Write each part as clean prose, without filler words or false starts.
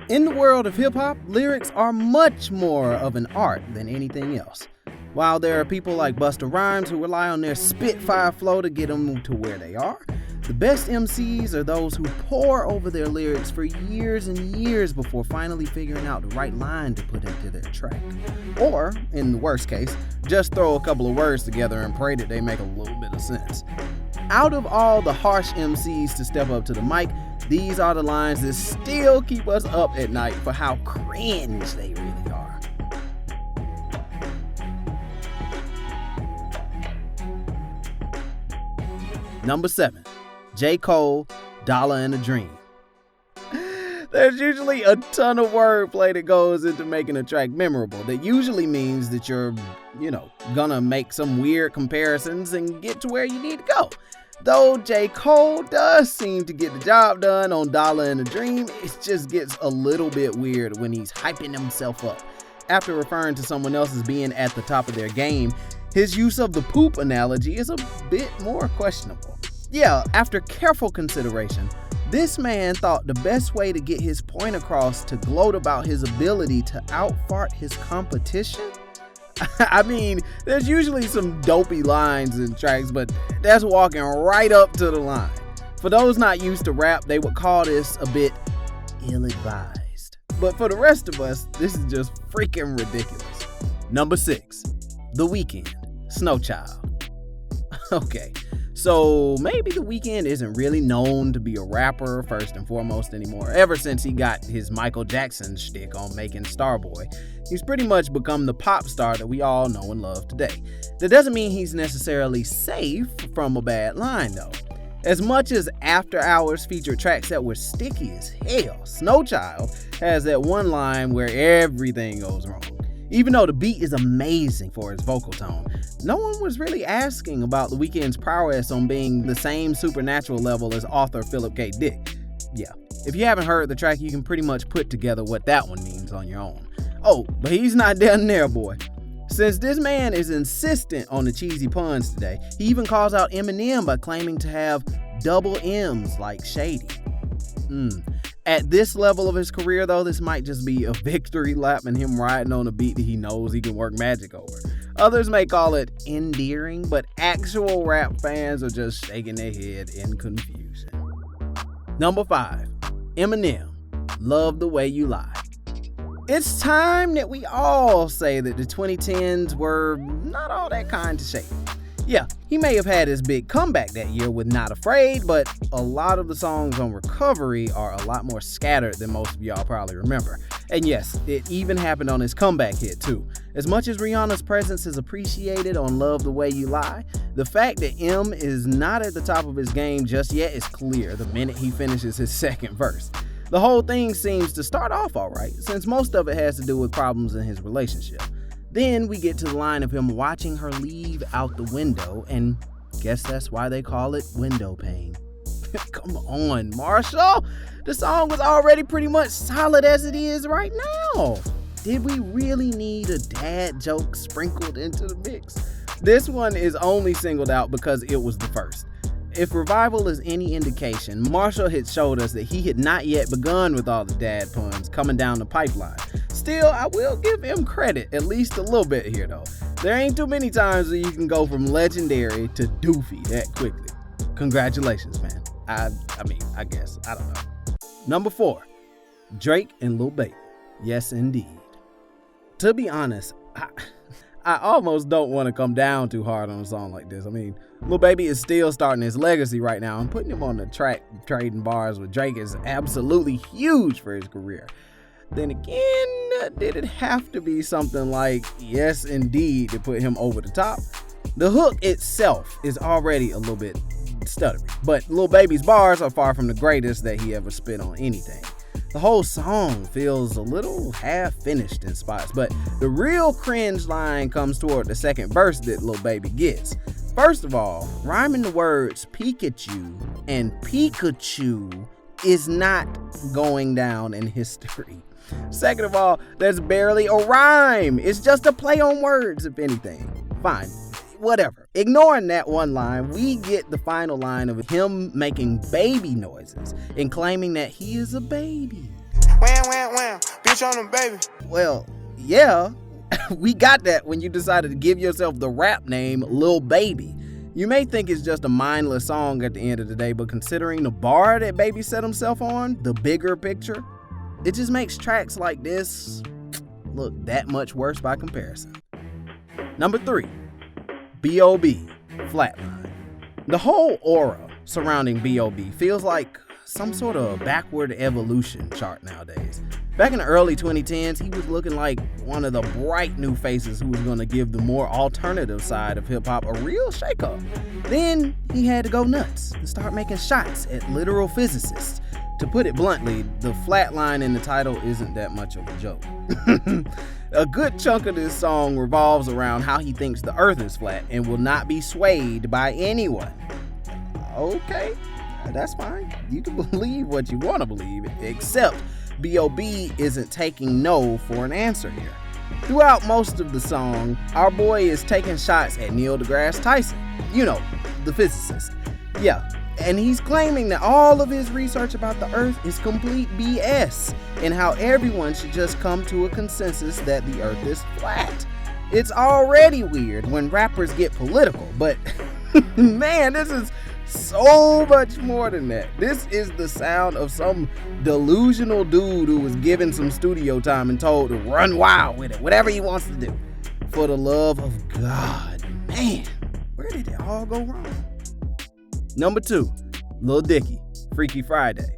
In the world of hip-hop, lyrics are much more of an art than anything else. While there are people like Busta Rhymes who rely on their spitfire flow to get them to where they are, the best MCs are those who pore over their lyrics for years and years before finally figuring out the right line to put into their track. Or, in the worst case, just throw a couple of words together and pray that they make a little bit of sense. Out of all the harsh MCs to step up to the mic, these are the lines that still keep us up at night for how cringe they really are. Number 7. J. Cole, Dollar and a Dream. There's usually a ton of wordplay that goes into making a track memorable. That usually means that you're, gonna make some weird comparisons and get to where you need to go. Though J. Cole does seem to get the job done on Dollar and a Dream, it just gets a little bit weird when he's hyping himself up. After referring to someone else as being at the top of their game, his use of the poop analogy is a bit more questionable. Yeah, after careful consideration, this man thought the best way to get his point across to gloat about his ability to outfart his competition? I mean, there's usually some dopey lines in tracks, but that's walking right up to the line. For those not used to rap, they would call this a bit ill-advised. But for the rest of us, this is just freaking ridiculous. Number 6, The Weeknd, Snow Child. Okay, so maybe The Weeknd isn't really known to be a rapper first and foremost anymore. Ever since he got his Michael Jackson shtick on making Starboy, he's pretty much become the pop star that we all know and love today. That doesn't mean he's necessarily safe from a bad line though. As much as After Hours featured tracks that were sticky as hell, Snow Child has that one line where everything goes wrong. Even though the beat is amazing for his vocal tone, no one was really asking about The Weeknd's prowess on being the same supernatural level as author Philip K. Dick. Yeah, if you haven't heard the track, you can pretty much put together what that one means on your own. Oh, but he's not done there, boy. Since this man is insistent on the cheesy puns today, he even calls out Eminem by claiming to have double M's like Shady. At this level of his career, though, this might just be a victory lap and him riding on a beat that he knows he can work magic over. Others may call it endearing, but actual rap fans are just shaking their head in confusion. Number 5, Eminem, Love the Way You Lie. It's time that we all say that the 2010s were not all that kind to shape. Yeah, he may have had his big comeback that year with Not Afraid, but a lot of the songs on Recovery are a lot more scattered than most of y'all probably remember. And yes, it even happened on his comeback hit too. As much as Rihanna's presence is appreciated on Love the Way You Lie, the fact that M is not at the top of his game just yet is clear the minute he finishes his second verse. The whole thing seems to start off alright, since most of it has to do with problems in his relationship. Then we get to the line of him watching her leave out the window, and guess that's why they call it window pane. Come on, Marshall! The song was already pretty much solid as it is right now. Did we really need a dad joke sprinkled into the mix? This one is only singled out because it was the first. If Revival is any indication, Marshall had showed us that he had not yet begun with all the dad puns coming down the pipeline. Still, I will give him credit, at least a little bit here though. There ain't too many times where you can go from legendary to doofy that quickly. Congratulations, man. I guess. I don't know. Number 4, Drake and Lil Baby. Yes, indeed. To be honest, I almost don't want to come down too hard on a song like this. I mean, Lil Baby is still starting his legacy right now, and putting him on the track trading bars with Drake is absolutely huge for his career. Then again, did it have to be something like Yes Indeed to put him over the top? The hook itself is already a little bit stuttery, but Lil Baby's bars are far from the greatest that he ever spit on anything. The whole song feels a little half-finished in spots, but the real cringe line comes toward the second verse that Lil Baby gets. First of all, rhyming the words Pikachu and Pikachu is not going down in history. Second of all, there's barely a rhyme. It's just a play on words, if anything. Fine, whatever. Ignoring that one line, we get the final line of him making baby noises and claiming that he is a baby. bitch on them, baby. Well, yeah, we got that when you decided to give yourself the rap name Lil Baby. You may think it's just a mindless song at the end of the day, but considering the bar that Baby set himself on, the bigger picture, it just makes tracks like this look that much worse by comparison. Number 3, B.O.B Flatline. The whole aura surrounding B.O.B feels like some sort of backward evolution chart nowadays. Back in the early 2010s, he was looking like one of the bright new faces who was going to give the more alternative side of hip-hop a real shake-up. Then he had to go nuts and start making shots at literal physicists. To put it bluntly, the flatline in the title isn't that much of a joke. A good chunk of this song revolves around how he thinks the earth is flat and will not be swayed by anyone. Okay, that's fine. You can believe what you want to believe, except B.O.B isn't taking no for an answer here. Throughout most of the song, our boy is taking shots at Neil deGrasse Tyson. You know, the physicist. Yeah. And he's claiming that all of his research about the earth is complete BS and how everyone should just come to a consensus that the earth is flat. It's already weird when rappers get political, but man, this is so much more than that. This is the sound of some delusional dude who was given some studio time and told to run wild with it, whatever he wants to do. For the love of God, man, where did it all go wrong? Number 2, Lil Dickey, Freaky Friday.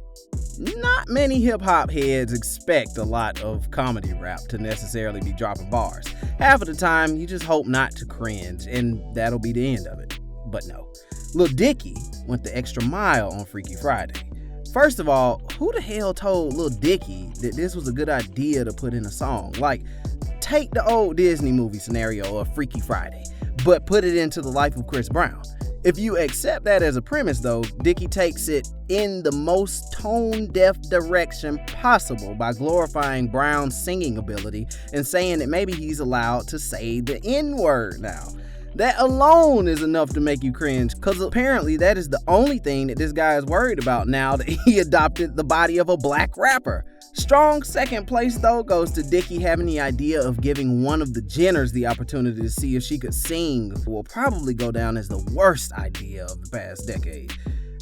Not many hip-hop heads expect a lot of comedy rap to necessarily be dropping bars. Half of the time, you just hope not to cringe, and that'll be the end of it. But no, Lil Dickey went the extra mile on Freaky Friday. First of all, who the hell told Lil Dickey that this was a good idea to put in a song? Like, take the old Disney movie scenario of Freaky Friday, but put it into the life of Chris Brown. If you accept that as a premise, though, Dickey takes it in the most tone-deaf direction possible by glorifying Brown's singing ability and saying that maybe he's allowed to say the N-word now. That alone is enough to make you cringe, because apparently that is the only thing that this guy is worried about now that he adopted the body of a black rapper. Strong second place, though, goes to Dickey having the idea of giving one of the Jenners the opportunity to see if she could sing, will probably go down as the worst idea of the past decade.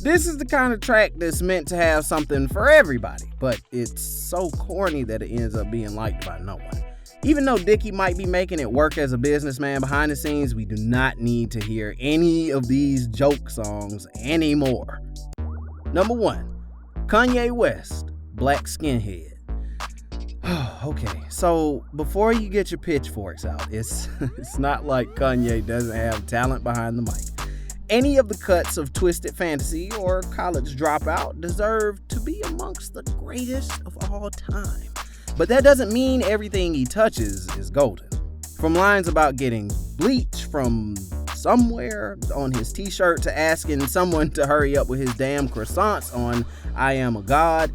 This is the kind of track that's meant to have something for everybody, but it's so corny that it ends up being liked by no one. Even though Dickey might be making it work as a businessman behind the scenes, we do not need to hear any of these joke songs anymore. Number 1, Kanye West, Black Skinhead. Okay, so before you get your pitchforks out, it's not like Kanye doesn't have talent behind the mic. Any of the cuts of Twisted Fantasy or College Dropout deserve to be amongst the greatest of all time. But that doesn't mean everything he touches is golden. From lines about getting bleach from somewhere on his t-shirt to asking someone to hurry up with his damn croissants on I Am a God,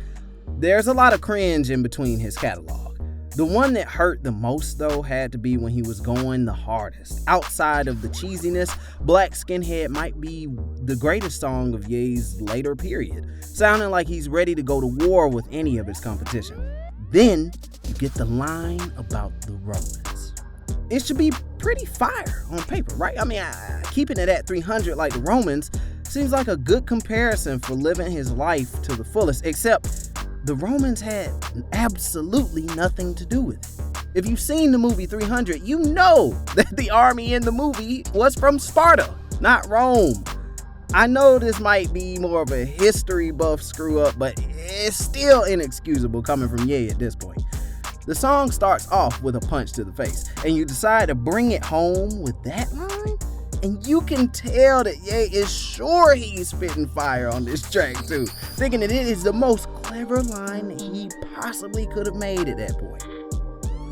there's a lot of cringe in between his catalog. The one that hurt the most, though, had to be when he was going the hardest. Outside of the cheesiness, Black Skinhead might be the greatest song of Ye's later period, sounding like he's ready to go to war with any of his competition. Then you get the line about the Romans. It should be pretty fire on paper, right? I mean, keeping it at 300 like the Romans seems like a good comparison for living his life to the fullest, except the Romans had absolutely nothing to do with it. If you've seen the movie 300, you know that the army in the movie was from Sparta, not Rome. I know this might be more of a history buff screw up, but it's still inexcusable coming from Ye at this point. The song starts off with a punch to the face, and you decide to bring it home with that line? And you can tell that Ye is sure he's spitting fire on this track too, thinking that it is the most clever line that he possibly could have made at that point.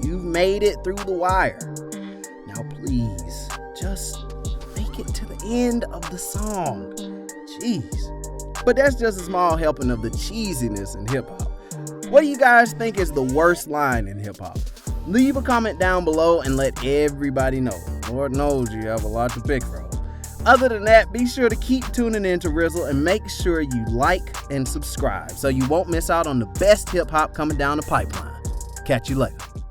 You've made it through the wire. Now please, just make it to the end of the song. Jeez. But that's just a small helping of the cheesiness in hip-hop. What do you guys think is the worst line in hip-hop? Leave a comment down below and let everybody know. Lord knows you have a lot to pick from. Other than that, be sure to keep tuning in to RIZZLE and make sure you like and subscribe so you won't miss out on the best hip-hop coming down the pipeline. Catch you later.